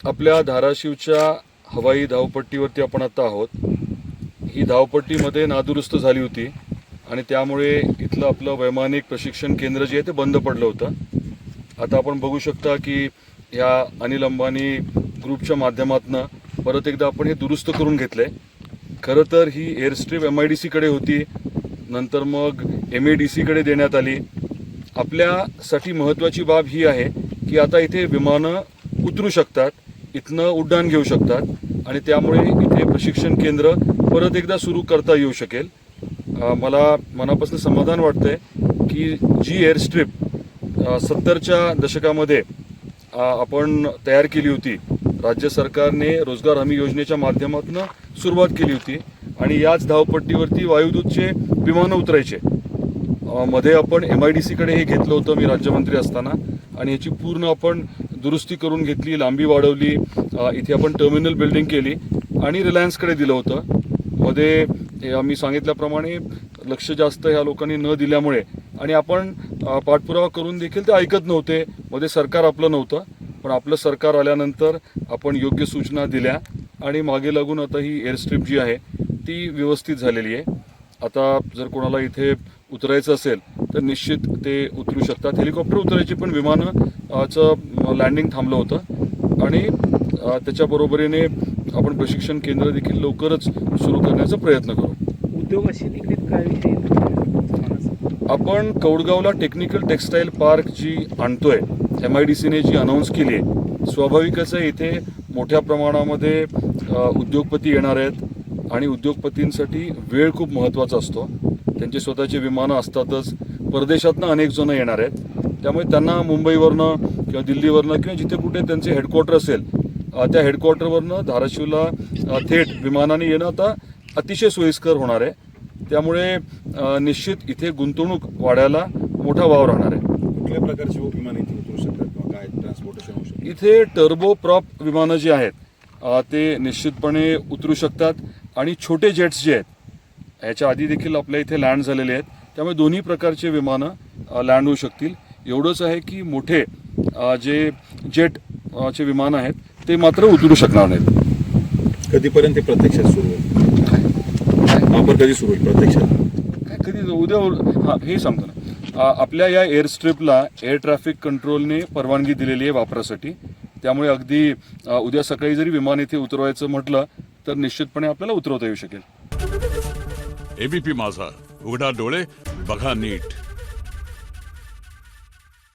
आपल्या धाराशिवच्या हवाई धावपट्टीवरती आपण आता आहोत. ही धावपट्टीमध्ये नादुरुस्त झाली होती आणि त्यामुळे इथलं आपलं वैमानिक प्रशिक्षण केंद्र जे आहे ते बंद पडलं होतं. आता आपण बघू शकता की ह्या अनिल अंबानी ग्रुपच्या माध्यमातून परत एकदा आपण हे दुरुस्त करून घेतलं आहे. खरं तर ही एअरस्ट्रीप MIDCकडे होती, नंतर मग MADCकडे देण्यात आली. आपल्यासाठी महत्त्वाची बाब ही आहे की आता इथे विमानं उतरू शकतात, इथनं उड्डाण घेऊ शकतात आणि त्यामुळे इथे प्रशिक्षण केंद्र परत एकदा सुरू करता येऊ शकेल. मला मनापासून समाधान वाटतंय की जी एअरस्ट्रीप 70च्या दशकामध्ये आपण तयार केली होती, राज्य सरकारने रोजगार हमी योजनेच्या माध्यमातून सुरुवात केली होती आणि याच धावपट्टीवरती वायुदूतचे विमानं उतरायचे. मध्ये आपण MIDCकडे हे घेतलं होतं मी राज्यमंत्री असताना आणि याची पूर्ण आपण दुरुस्ती करून घेतली, लांबी वाढवली, इथे आपण टर्मिनल बिल्डिंग केली आणि रिलायन्सकडे दिलं होतं. मध्ये आम्ही सांगितल्याप्रमाणे लक्ष जास्त ह्या लोकांनी न दिल्यामुळे आणि आपण पाठपुरावा करून देखील ते ऐकत नव्हते. मध्ये सरकार आपलं नव्हतं, पण आपलं सरकार आल्यानंतर आपण योग्य सूचना दिल्या आणि मागे लागून आता ही एअरस्ट्रीप जी आहे ती व्यवस्थित झालेली आहे. आता जर कोणाला इथे उतरायचं असेल तर निश्चित ते उतरू शकतात. हेलिकॉप्टर उतरायची पण विमानाचं लँडिंग थांबलं होतं आणि त्याच्याबरोबरीने आपण प्रशिक्षण केंद्र देखील लवकरच सुरू करण्याचा प्रयत्न करू. उद्योगाशी निगडीत काय विषय आपण कौडगावला टेक्निकल टेक्सटाईल पार्क जी आणतोय, MIDCने जी अनाऊन्स केली आहे, स्वाभाविकच आहे इथे मोठ्या प्रमाणामध्ये उद्योगपती येणार आहेत आणि उद्योगपतींसाठी वेळ खूप महत्त्वाचा असतो. त्यांचे स्वतःचे विमानं असतातच, परदेशातनं अनेक जण येणार आहेत, त्यामुळे त्यांना मुंबईवरनं किंवा दिल्लीवरनं किंवा जिथे कुठे त्यांचे हेडक्वार्टर असेल त्या हेडक्वार्टरवरनं धाराशिवला थेट विमानाने येणं आता अतिशय सोयीस्कर होणार आहे. त्यामुळे निश्चित इथे गुंतवणूक वाढायला मोठा वाव राहणार आहे. कुठल्या प्रकारची विमानं इथे उतरू शकतात किंवा काय ट्रान्सपोर्टेशन होऊ शकतं? इथे टर्बो प्रॉप विमानं जी आहेत ते निश्चितपणे उतरू शकतात आणि छोटे जेट्स जे आहेत ह्याच्या आधी देखील आपल्या इथे लँड झालेले आहेत, त्यामुळे दोन्ही प्रकारचे विमानं लँड होऊ शकतील. एवढंच आहे की मोठे जे जेटचे विमानं आहेत ते मात्र उतरू शकणार नाहीत. कधीपर्यंत ते प्रत्यक्षात सुरू होईल? वापर कधी सुरू होईल प्रत्यक्षात? काय कधी उद्या हे सांगतो ना, आपल्या या एअरस्ट्रीपला एअर ट्रॅफिक कंट्रोलने परवानगी दिलेली आहे वापरासाठी. त्यामुळे अगदी उद्या सकाळी जरी विमान इथे उतरवायचं म्हटलं तर निश्चितपणे आपल्याला उतरवता येऊ शकेल. ABP माझा, उघडा डोळे बघा नीट.